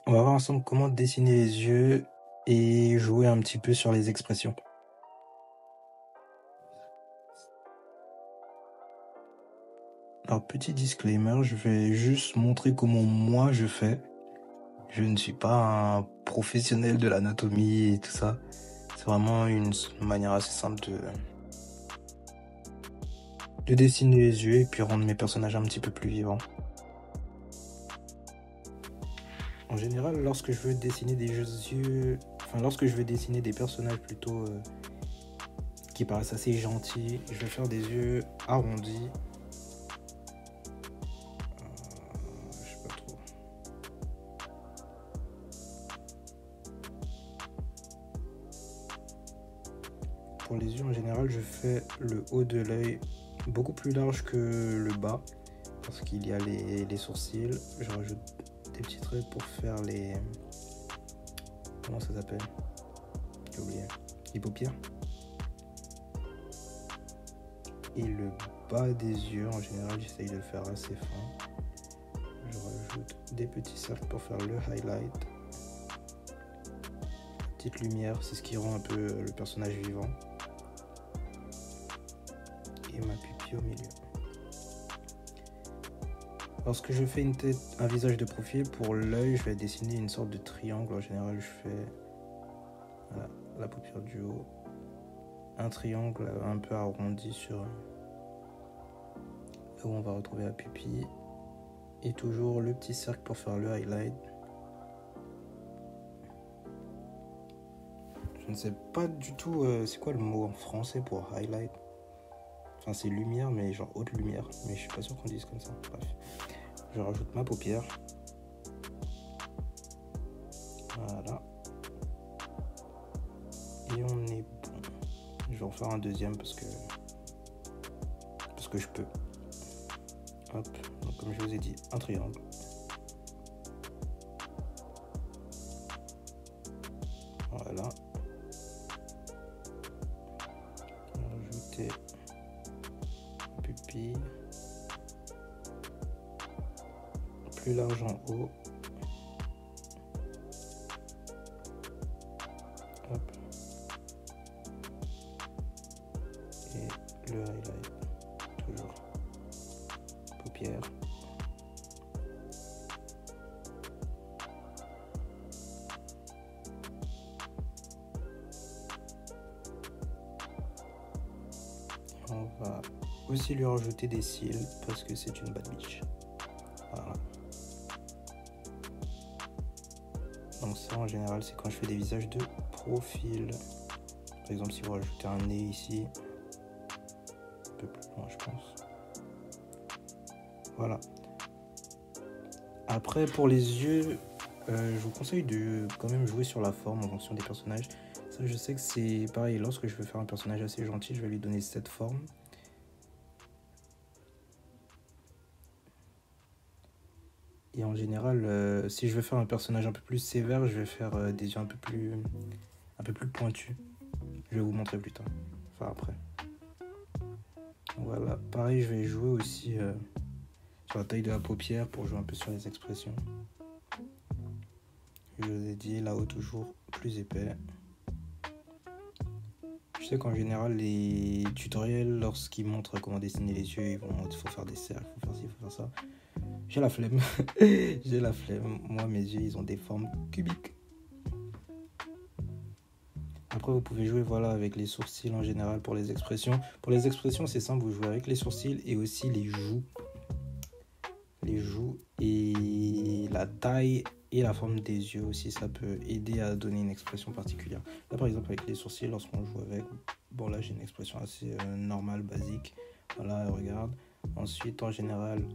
On va voir ensemble comment dessiner les yeux et jouer un petit peu sur les expressions. Alors, petit disclaimer, je vais juste montrer comment moi je fais. Je ne suis pas un professionnel de l'anatomie et tout ça. C'est vraiment une manière assez simple de dessiner les yeux et puis rendre mes personnages un petit peu plus vivants. En général, lorsque je veux dessiner lorsque je veux dessiner des personnages plutôt qui paraissent assez gentils, je vais faire des yeux arrondis. Je sais pas trop. Pour les yeux en général, je fais le haut de l'œil beaucoup plus large que le bas parce qu'il y a les sourcils. Je rajoute des petits traits pour faire les... Comment ça s'appelle? J'ai oublié. Les paupières. Et le bas des yeux, en général, j'essaye de le faire assez fin. Je rajoute des petits cercles pour faire le highlight. Petite lumière, c'est ce qui rend un peu le personnage vivant. Et ma pupille au milieu. Lorsque je fais un visage de profil, pour l'œil, je vais dessiner une sorte de triangle. En général, je fais la paupière du haut. Un triangle un peu arrondi sur là où on va retrouver la pupille. Et toujours le petit cercle pour faire le highlight. Je ne sais pas du tout c'est quoi le mot en français pour highlight. Enfin, c'est lumière, mais genre haute lumière. Mais je suis pas sûr qu'on dise comme ça. Bref. Je rajoute ma paupière. Voilà. Et on est bon. Je vais en faire un deuxième parce que je peux. Hop. Donc, comme je vous ai dit, un triangle. Voilà. Rajouter une pupille. Plus large en haut. Hop. Et le highlight. Toujours. Paupières. On va aussi lui rajouter des cils parce que c'est une bad bitch. Voilà. Donc ça en général c'est quand je fais des visages de profil. Par exemple si vous rajoutez un nez ici, un peu plus loin je pense. Voilà. Après pour les yeux, je vous conseille de quand même jouer sur la forme en fonction des personnages. Ça je sais que c'est pareil, lorsque je veux faire un personnage assez gentil, je vais lui donner cette forme. Et en général, si je veux faire un personnage un peu plus sévère, je vais faire des yeux un peu plus pointus. Je vais vous montrer plus tard. Enfin après. Voilà, pareil, je vais jouer aussi sur la taille de la paupière pour jouer un peu sur les expressions. Je vous ai dit là-haut toujours plus épais. Je sais qu'en général, les tutoriels, lorsqu'ils montrent comment dessiner les yeux, ils vont dire faut faire des cercles, faut faire ci, faut faire ça. J'ai la flemme. J'ai la flemme. Moi, mes yeux, ils ont des formes cubiques. Après, vous pouvez jouer avec les sourcils en général pour les expressions. Pour les expressions, c'est simple, vous jouez avec les sourcils et aussi les joues. Les joues et la taille et la forme des yeux aussi, ça peut aider à donner une expression particulière. Là, par exemple, avec les sourcils, lorsqu'on joue avec, bon là, j'ai une expression assez normale, basique. Voilà, regarde. Ensuite, en général,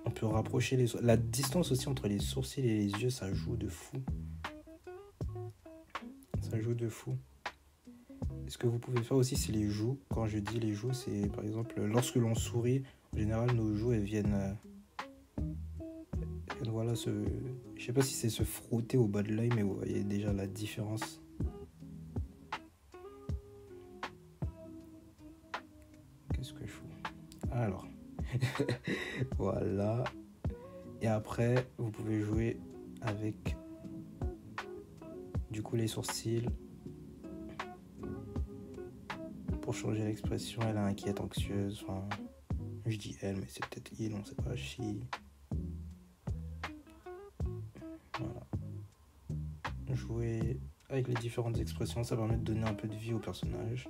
on peut rapprocher la distance aussi entre les sourcils et les yeux, ça joue de fou. Ça joue de fou. Ce que vous pouvez faire aussi, c'est les joues. Quand je dis les joues, c'est par exemple lorsque l'on sourit, en général, nos joues, elles viennent voilà, je sais pas si c'est se frotter au bas de l'œil, mais vous voyez déjà la différence. Qu'est-ce que je fous? Alors, voilà. Et après, vous pouvez jouer avec Du coup, les sourcils, pour changer l'expression, elle est inquiète, anxieuse. Enfin, je dis elle, mais c'est peut-être il, on sait pas, she. Voilà. Jouer avec les différentes expressions, ça permet de donner un peu de vie au personnage.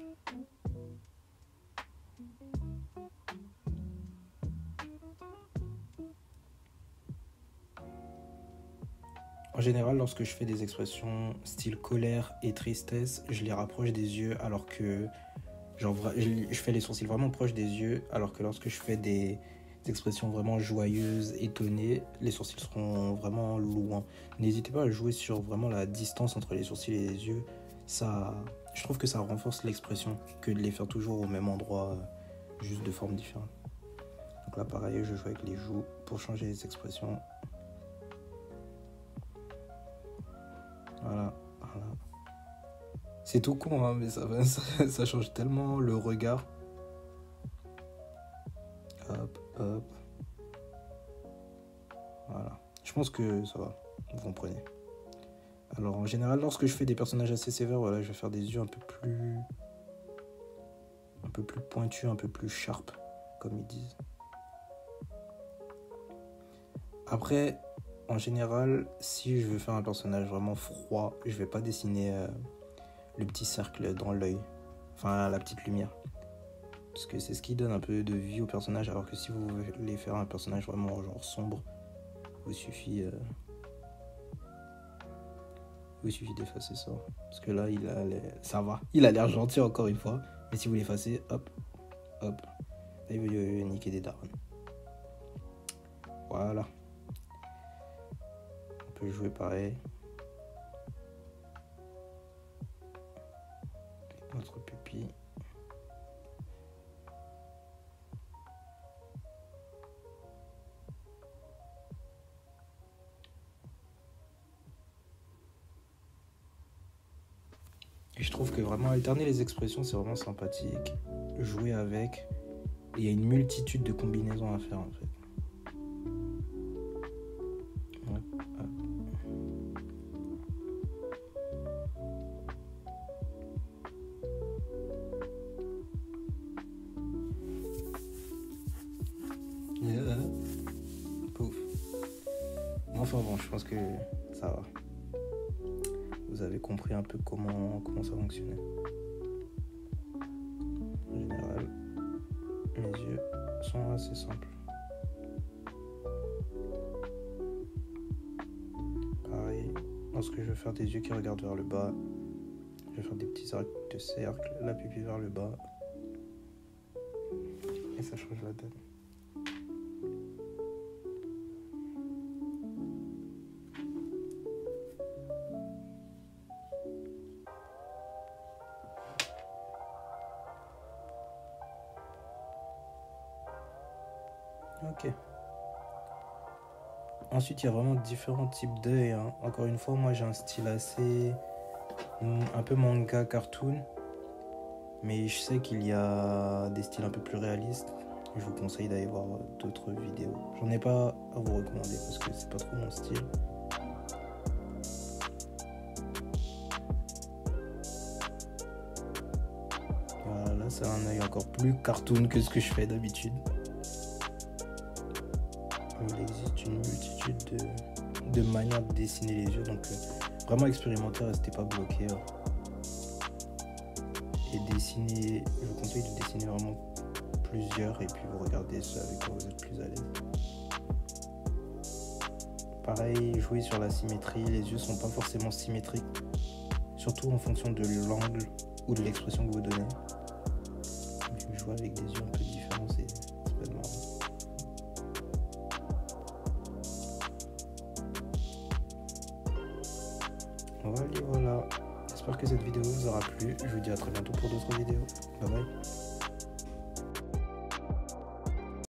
En général, lorsque je fais des expressions style colère et tristesse, je les rapproche des yeux alors que genre, je fais les sourcils vraiment proches des yeux, alors que lorsque je fais des expressions vraiment joyeuses, étonnées, les sourcils seront vraiment loin. N'hésitez pas à jouer sur vraiment la distance entre les sourcils et les yeux. Ça, je trouve que ça renforce l'expression que de les faire toujours au même endroit, juste de formes différentes. Donc là, pareil, je joue avec les joues pour changer les expressions. Voilà. C'est tout con, hein, mais ça change tellement le regard. Hop. Voilà. Je pense que ça va. Vous comprenez. Alors, en général, lorsque je fais des personnages assez sévères, voilà, je vais faire des yeux un peu plus pointus, un peu plus sharp, comme ils disent. Après, en général, si je veux faire un personnage vraiment froid, je vais pas dessiner le petit cercle dans l'œil, enfin la petite lumière, parce que c'est ce qui donne un peu de vie au personnage, alors que si vous voulez faire un personnage vraiment genre sombre, il suffit d'effacer ça, parce que là ça va, il a l'air gentil encore une fois, mais si vous l'effacez, hop, là il veut niquer des darons. Voilà. On peut jouer pareil. Notre pupille. Et je trouve que vraiment alterner les expressions, c'est vraiment sympathique. Jouer avec. Il y a une multitude de combinaisons à faire en fait. Pouf. Enfin bon, je pense que ça va. Vous avez compris un peu comment ça fonctionnait. En général, mes yeux sont assez simples. Pareil, lorsque je vais faire des yeux qui regardent vers le bas, je vais faire des petits arcs de cercle, la pupille vers le bas. Et ça change la donne. Ok. Ensuite, il y a vraiment différents types d'œils. Hein. Encore une fois, moi j'ai un style assez un peu manga cartoon, mais je sais qu'il y a des styles un peu plus réalistes. Je vous conseille d'aller voir d'autres vidéos. J'en ai pas à vous recommander parce que c'est pas trop mon style. Voilà, là c'est un œil encore plus cartoon que ce que je fais d'habitude. Il existe une multitude de manières de dessiner les yeux, donc vraiment expérimenter, restez pas bloqué. Et dessiner, je vous conseille de dessiner vraiment plusieurs et puis vous regardez ceux avec quoi vous êtes plus à l'aise. Pareil, jouer sur la symétrie, les yeux sont pas forcément symétriques, surtout en fonction de l'angle ou de l'expression que vous donnez. Donc, jouer avec des yeux un peu différents, c'est pas de marrant. Voilà, j'espère que cette vidéo vous aura plu. Je vous dis à très bientôt pour d'autres vidéos. Bye bye.